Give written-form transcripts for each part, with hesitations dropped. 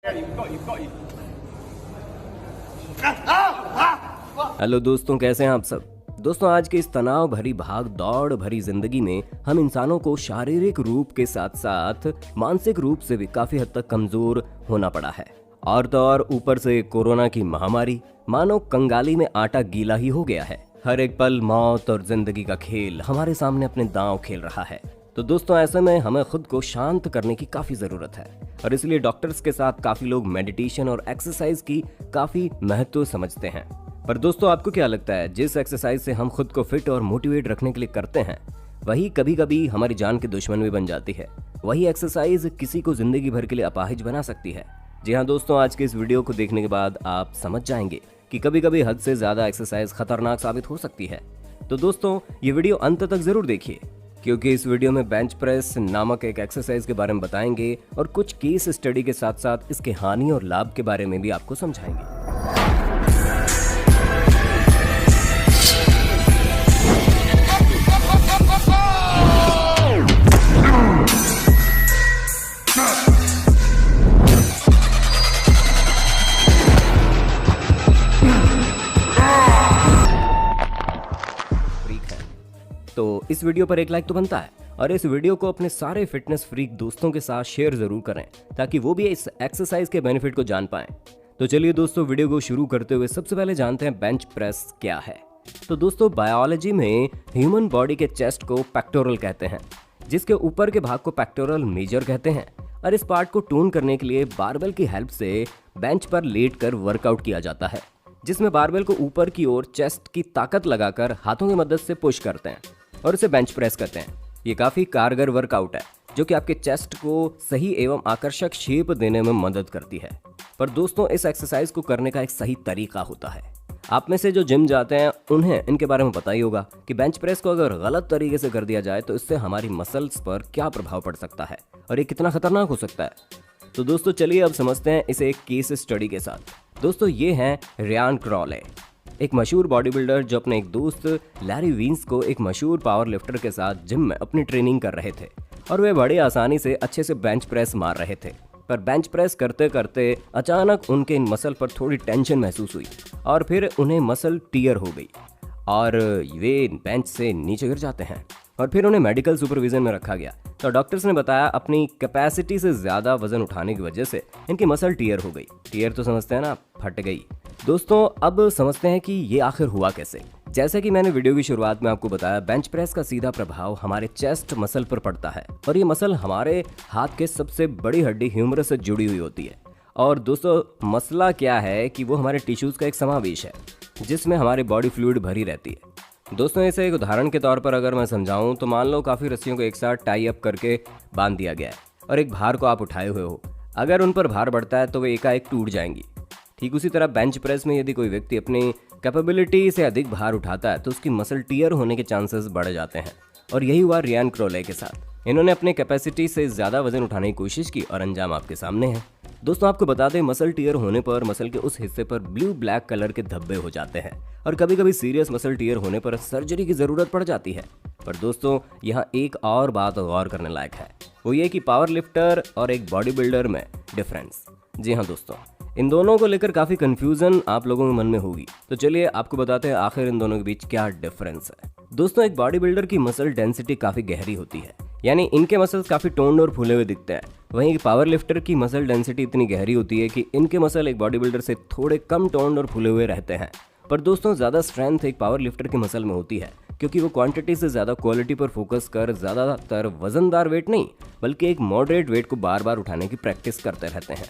Hello दोस्तों, कैसे हैं आप सब। दोस्तों, आज के इस तनाव भरी भाग दौड़ भरी जिंदगी में हम इंसानों को शारीरिक रूप के साथ साथ मानसिक रूप से भी काफी हद तक कमजोर होना पड़ा है। और तो और ऊपर से कोरोना की महामारी मानो कंगाली में आटा गीला ही हो गया है। हर एक पल मौत और जिंदगी का खेल हमारे सामने अपने दांव खेल रहा है। तो दोस्तों, ऐसे में हमें खुद को शांत करने की काफी जरूरत है और इसलिए डॉक्टर्स के साथ काफी लोग मेडिटेशन और एक्सरसाइज की काफी महत्व समझते हैं। पर दोस्तों, आपको क्या लगता है, जिस एक्सरसाइज से हम खुद को फिट और मोटिवेट रखने के लिए करते हैं, वही कभी कभी हमारी जान की दुश्मन भी बन जाती है। वही एक्सरसाइज किसी को जिंदगी भर के लिए अपाहिज बना सकती है। जी हाँ दोस्तों, आज के इस वीडियो को देखने के बाद आप समझ जाएंगे कि कभी कभी हद से ज्यादा एक्सरसाइज खतरनाक साबित हो सकती है। तो दोस्तों, ये वीडियो अंत तक जरूर देखिए, क्योंकि इस वीडियो में बेंच प्रेस नामक एक एक्सरसाइज के बारे में बताएंगे और कुछ केस स्टडी के साथ साथ इसके हानि और लाभ के बारे में भी आपको समझाएंगे। तो इस वीडियो पर एक लाइक तो बनता है और इस वीडियो को अपने सारे फिटनेस फ्रीक दोस्तों के साथ शेयर जरूर करें ताकि वो भी इस एक्सरसाइज के बेनिफिट को जान पाएं। तो चलिए दोस्तों, वीडियो को शुरू करते हुए सबसे पहले जानते हैं बेंच प्रेस क्या है। तो दोस्तों, बायोलॉजी में ह्यूमन बॉडी के चेस्ट को पेक्टोरल कहते हैं, जिसके ऊपर के भाग को पेक्टोरल मेजर कहते हैं। और इस पार्ट को टून करने के लिए बारबेल की हेल्प से बेंच पर लेट कर वर्कआउट किया जाता है, जिसमें बारबेल को ऊपर की ओर चेस्ट की ताकत लगाकर हाथों की मदद से पुश करते हैं और उसे बेंच प्रेस करते हैं। ये काफी कारगर वर्कआउट है जो कि आपके चेस्ट को सही एवं आकर्षक शेप देने में मदद करती है। पर दोस्तों, इस एक्सरसाइज को करने का एक सही तरीका होता है। आप में से जो जिम जाते हैं उन्हें इनके बारे में पता ही होगा कि बेंच प्रेस को अगर गलत तरीके से कर दिया जाए तो इससे हमारी मसल्स पर क्या प्रभाव पड़ सकता है और ये कितना खतरनाक हो सकता है। तो दोस्तों, चलिए अब समझते हैं इसे एक केस स्टडी के साथ। दोस्तों, ये हैं रियान क्रॉले, एक मशहूर बॉडी बिल्डर जो अपने एक दोस्त लैरी वींस को एक मशहूर पावर लिफ्टर के साथ जिम में अपनी ट्रेनिंग कर रहे थे और वे बड़ी आसानी से अच्छे से बेंच प्रेस मार रहे थे। पर बेंच प्रेस करते करते अचानक उनके इन मसल पर थोड़ी टेंशन महसूस हुई और फिर उन्हें मसल टियर हो गई और वे बेंच से नीचे गिर जाते हैं और फिर उन्हें मेडिकल सुपरविजन में रखा गया। तो डॉक्टर्स ने बताया अपनी कैपेसिटी से ज़्यादा वजन उठाने की वजह से इनकी मसल टियर हो गई। टियर तो समझते हैं ना, फट गई। दोस्तों, अब समझते हैं कि ये आखिर हुआ कैसे। जैसे कि मैंने वीडियो की शुरुआत में आपको बताया, बेंच प्रेस का सीधा प्रभाव हमारे चेस्ट मसल पर पड़ता है और ये मसल हमारे हाथ के सबसे बड़ी हड्डी ह्यूमरस से जुड़ी हुई होती है। और दोस्तों, मसला क्या है कि वो हमारे टिश्यूज का एक समावेश है जिसमें हमारी बॉडी फ्लूइड भरी रहती है। दोस्तों, इसे एक उदाहरण के तौर पर अगर मैं समझाऊं तो मान लो काफ़ी रस्सियों को एक साथ टाई अप करके बांध दिया गया है और एक भार को आप उठाए हुए हो। अगर उन पर भार बढ़ता है तो वे एकाएक टूट जाएंगी। ठीक उसी तरह बेंच प्रेस में यदि कोई व्यक्ति अपनी कैपेबिलिटी से अधिक भार उठाता है तो उसकी मसल टियर होने के चांसेस बढ़ जाते हैं। और यही हुआ रियान क्रॉले के साथ। इन्होंने अपने कैपेसिटी से ज़्यादा वजन उठाने की कोशिश की और अंजाम आपके सामने है। दोस्तों, आपको बता दें, मसल टियर होने पर मसल के उस हिस्से पर ब्लू ब्लैक कलर के धब्बे हो जाते हैं और कभी कभी सीरियस मसल टियर होने पर सर्जरी की ज़रूरत पड़ जाती है। पर दोस्तों, यहाँ एक और बात गौर करने लायक है, वो ये कि पावर लिफ्टर और एक बॉडी बिल्डर में डिफरेंस। जी हाँ दोस्तों, इन दोनों को लेकर काफ़ी कंफ्यूजन आप लोगों के मन में होगी। तो चलिए आपको बताते हैं आखिर इन दोनों के बीच क्या डिफरेंस है। दोस्तों, एक बॉडी बिल्डर की मसल डेंसिटी काफ़ी गहरी होती है, यानी इनके मसल्स काफ़ी टोन्ड और फूले हुए दिखते हैं। वहीं पावर लिफ्टर की मसल डेंसिटी इतनी गहरी होती है कि इनके मसल एक बॉडी बिल्डर से थोड़े कम टोन्ड और फूले हुए रहते हैं। पर दोस्तों, ज़्यादा स्ट्रेंथ एक पावर लिफ्टर की मसल में होती है क्योंकि वो क्वांटिटी से ज़्यादा क्वालिटी पर फोकस कर ज़्यादातर वजनदार वेट नहीं बल्कि एक मॉडरेट वेट को बार बार उठाने की प्रैक्टिस करते रहते हैं,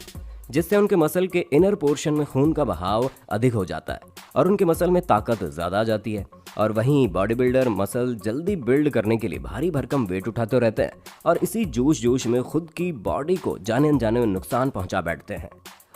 जिससे उनके मसल के इनर पोर्शन में खून का बहाव अधिक हो जाता है और उनके मसल में ताकत ज़्यादा आ जाती है। और वहीं बॉडी बिल्डर मसल जल्दी बिल्ड करने के लिए भारी भरकम वेट उठाते रहते हैं और इसी जोश में खुद की बॉडी को जाने अनजाने में नुकसान पहुंचा बैठते हैं।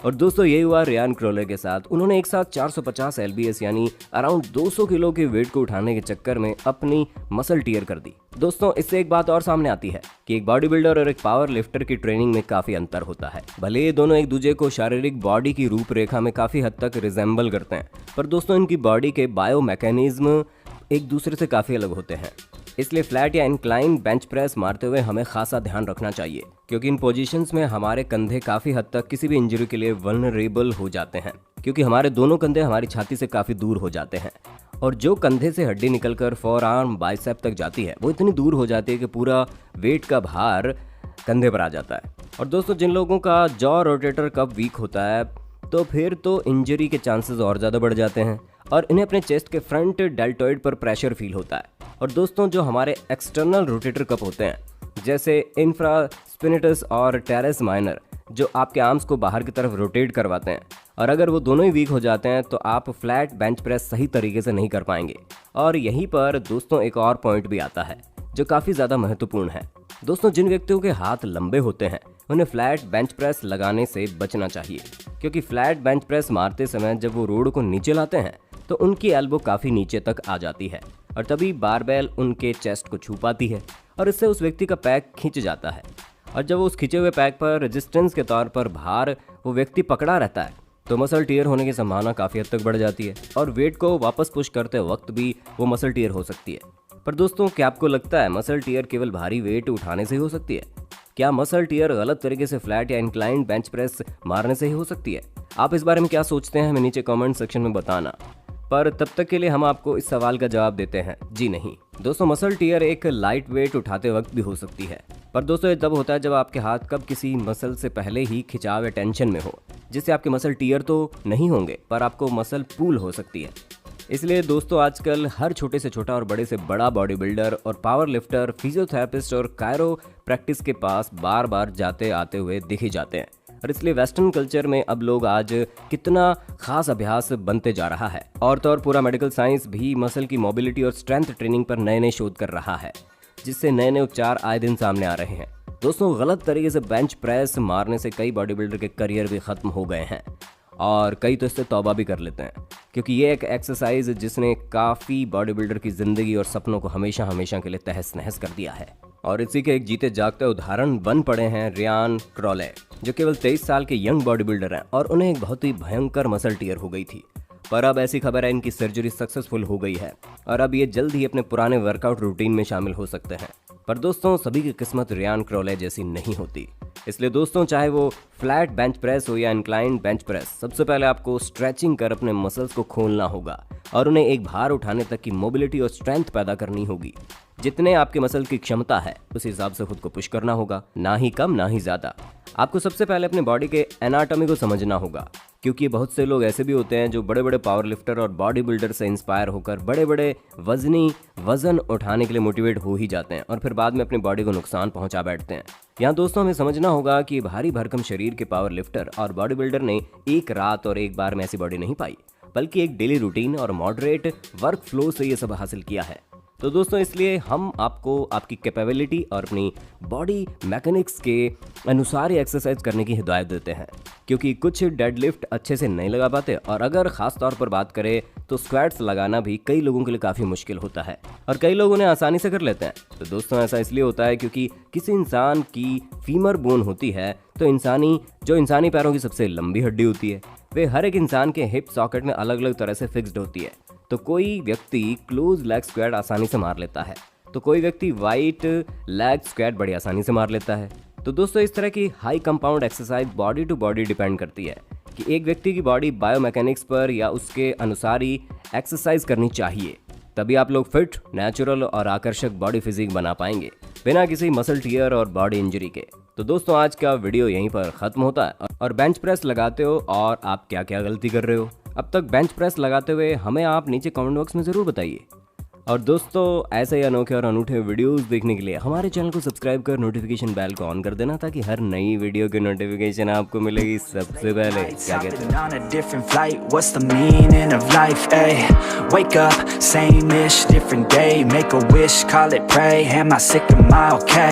और दोस्तों, यही हुआ रियान क्रॉले के साथ। उन्होंने एक साथ 450 LBS यानी अराउंड 200 किलो के वेट को उठाने के चक्कर में अपनी मसल टियर कर दी। दोस्तों, इससे एक बात और सामने आती है कि एक बॉडी बिल्डर और एक पावर लिफ्टर की ट्रेनिंग में काफ़ी अंतर होता है। भले ये दोनों एक दूसरे को शारीरिक बॉडी की रूपरेखा में काफ़ी हद तक रिजेंबल करते हैं, पर दोस्तों, इनकी बॉडी के बायो मैकेनिज्म एक दूसरे से काफ़ी अलग होते हैं। इसलिए फ्लैट या इंक्लाइन बेंच प्रेस मारते हुए हमें खासा ध्यान रखना चाहिए, क्योंकि इन पोजीशंस में हमारे कंधे काफी हद तक किसी भी इंजरी के लिए वल्नरेबल हो जाते हैं, क्योंकि हमारे दोनों कंधे हमारी छाती से काफी दूर हो जाते हैं और जो कंधे से हड्डी निकलकर फोर आर्म बाइसेप तक जाती है वो इतनी दूर हो जाती है कि पूरा वेट का भार कंधे पर आ जाता है। और दोस्तों, जिन लोगों का जॉ रोटेटर कफ वीक होता है तो फिर तो इंजरी के चांसेस और ज़्यादा बढ़ जाते हैं और इन्हें अपने चेस्ट के फ्रंट डेल्टॉइड पर प्रेशर फील होता है। और दोस्तों, जो हमारे एक्सटर्नल रोटेटर कफ होते हैं जैसे इंफ्रास्पिनेटस और टेरेस माइनर, जो आपके आर्म्स को बाहर की तरफ रोटेट करवाते हैं, और अगर वो दोनों ही वीक हो जाते हैं तो आप फ्लैट बेंच प्रेस सही तरीके से नहीं कर पाएंगे। और यहीं पर दोस्तों एक और पॉइंट भी आता है जो काफ़ी ज़्यादा महत्वपूर्ण है। दोस्तों, जिन व्यक्तियों के हाथ लंबे होते हैं उन्हें फ्लैट बेंच प्रेस लगाने से बचना चाहिए, क्योंकि फ्लैट बेंच प्रेस मारते समय जब वो रोड को नीचे लाते हैं तो उनकी एल्बो काफ़ी नीचे तक आ जाती है और तभी बारबेल उनके चेस्ट को छू पाती है और इससे उस व्यक्ति का पैक खिंच जाता है। और जब उस खिंचे हुए पैक पर रेजिस्टेंस के तौर पर भार वो व्यक्ति पकड़ा रहता है तो मसल टियर होने की संभावना काफ़ी हद तक बढ़ जाती है और वेट को वापस पुश करते वक्त भी वो मसल टियर हो सकती है। पर दोस्तों, क्या आपको लगता है मसल टियर केवल भारी वेट उठाने से ही हो सकती है? क्या मसल टियर गलत तरीके से फ्लैट या इंक्लाइंड बेंच प्रेस मारने से ही हो सकती है? आप इस बारे में क्या सोचते हैं हमें नीचे कमेंट सेक्शन में बताना। पर तब तक के लिए हम आपको इस सवाल का जवाब देते हैं, जी नहीं। दोस्तों, मसल टियर एक लाइट वेट उठाते वक्त भी हो सकती है, पर दोस्तों ये तब होता है जब आपके हाथ कब किसी मसल से पहले ही खिंचाव या टेंशन में हो, जिससे आपके मसल टियर तो नहीं होंगे पर आपको मसल पूल हो सकती है। इसलिए दोस्तों, आजकल हर छोटे से छोटा और बड़े से बड़ा बॉडी बिल्डर और पावर लिफ्टर फिजियोथेरेपिस्ट और कायरो प्रैक्टिस के पास बार बार जाते आते हुए दिखे जाते हैं। और इसलिए वेस्टर्न कल्चर में अब लोग आज कितना खास अभ्यास बनते जा रहा है और तो और पूरा मेडिकल साइंस भी मसल की मोबिलिटी और स्ट्रेंथ ट्रेनिंग पर नए नए शोध कर रहा है, जिससे नए नए उपचार आए दिन सामने आ रहे हैं। दोस्तों, गलत तरीके से बेंच प्रेस मारने से कई बॉडी बिल्डर के करियर भी खत्म हो गए हैं और कई तो इससे तौबा भी कर लेते हैं, क्योंकि ये एक एक्सरसाइज जिसने काफ़ी बॉडी बिल्डर की ज़िंदगी और सपनों को हमेशा हमेशा के लिए तहस नहस कर दिया है। और इसी के एक जीते जागते उदाहरण बन पड़े हैं रियान क्रॉले, जो केवल 23 साल के यंग बॉडी बिल्डर हैं और उन्हें एक बहुत ही भयंकर मसल टियर हो गई थी। पर अब ऐसी खबर है इनकी सर्जरी सक्सेसफुल हो गई है और अब ये जल्द ही अपने पुराने वर्कआउट रूटीन में शामिल हो सकते हैं। पर दोस्तों, सभी की किस्मत रियान क्रॉले जैसी नहीं होती। इसलिए दोस्तों, चाहे वो फ्लैट बेंच प्रेस हो या इंक्लाइंड बेंच प्रेस, सबसे पहले आपको स्ट्रेचिंग कर अपने मसल्स को खोलना होगा और उन्हें एक भार उठाने तक की मोबिलिटी और स्ट्रेंथ पैदा करनी होगी। जितने आपके मसल की क्षमता है उस हिसाब से खुद को पुश करना होगा, ना ही कम ना ही ज़्यादा। आपको सबसे पहले अपने बॉडी के एनाटॉमी को समझना होगा, क्योंकि बहुत से लोग ऐसे भी होते हैं जो बड़े बड़े पावर लिफ्टर और बॉडी बिल्डर से इंस्पायर होकर बड़े बड़े वजन उठाने के लिए मोटिवेट हो ही जाते हैं और फिर बाद में अपनी बॉडी को नुकसान पहुंचा बैठते हैं। यहाँ दोस्तों, हमें समझना होगा कि भारी भरकम शरीर के पावर लिफ्टर और बॉडी बिल्डर ने एक रात और एक बार में ऐसी बॉडी नहीं पाई, बल्कि एक डेली रूटीन और मॉडरेट वर्क फ्लो से ये सब हासिल किया है। तो दोस्तों, इसलिए हम आपको आपकी कैपेबिलिटी और अपनी बॉडी मैकेनिक्स के अनुसार ही एक्सरसाइज करने की हिदायत देते हैं, क्योंकि कुछ डेडलिफ्ट अच्छे से नहीं लगा पाते और अगर ख़ास तौर पर बात करें तो स्क्वाट्स लगाना भी कई लोगों के लिए काफ़ी मुश्किल होता है और कई लोग उन्हें आसानी से कर लेते हैं। तो दोस्तों, ऐसा इसलिए होता है क्योंकि किसी इंसान की फीमर बोन होती है तो इंसानी पैरों की सबसे लंबी हड्डी होती है, वे हर एक इंसान के हिप सॉकेट में अलग अलग तरह से फिक्स्ड होती है। तो कोई व्यक्ति क्लोज लेग स्क्वाट आसानी से मार लेता है तो कोई व्यक्ति वाइट लेग स्क्वाट बड़ी आसानी से मार लेता है। तो दोस्तों, इस तरह की high compound exercise body to body depend करती है कि एक व्यक्ति की बॉडी बायोमैकेनिक्स पर या उसके अनुसार ही एक्सरसाइज करनी चाहिए, तभी आप लोग फिट, नेचुरल और आकर्षक बॉडी फिजिक बना पाएंगे बिना किसी मसल टियर और बॉडी इंजरी के। तो दोस्तों, आज का वीडियो यहीं पर खत्म होता है। और बेंच प्रेस लगाते हो और आप क्या क्या गलती कर रहे हो अब तक बेंच प्रेस लगाते हुए हमें आप नीचे कमेंट बॉक्स में ज़रूर बताइए। और दोस्तों, ऐसे ही अनोखे और अनूठे वीडियोस देखने के लिए हमारे चैनल को सब्सक्राइब कर नोटिफिकेशन बेल को ऑन कर देना, ताकि हर नई वीडियो की नोटिफिकेशन आपको मिलेगी सबसे पहले। क्या कहते हैं?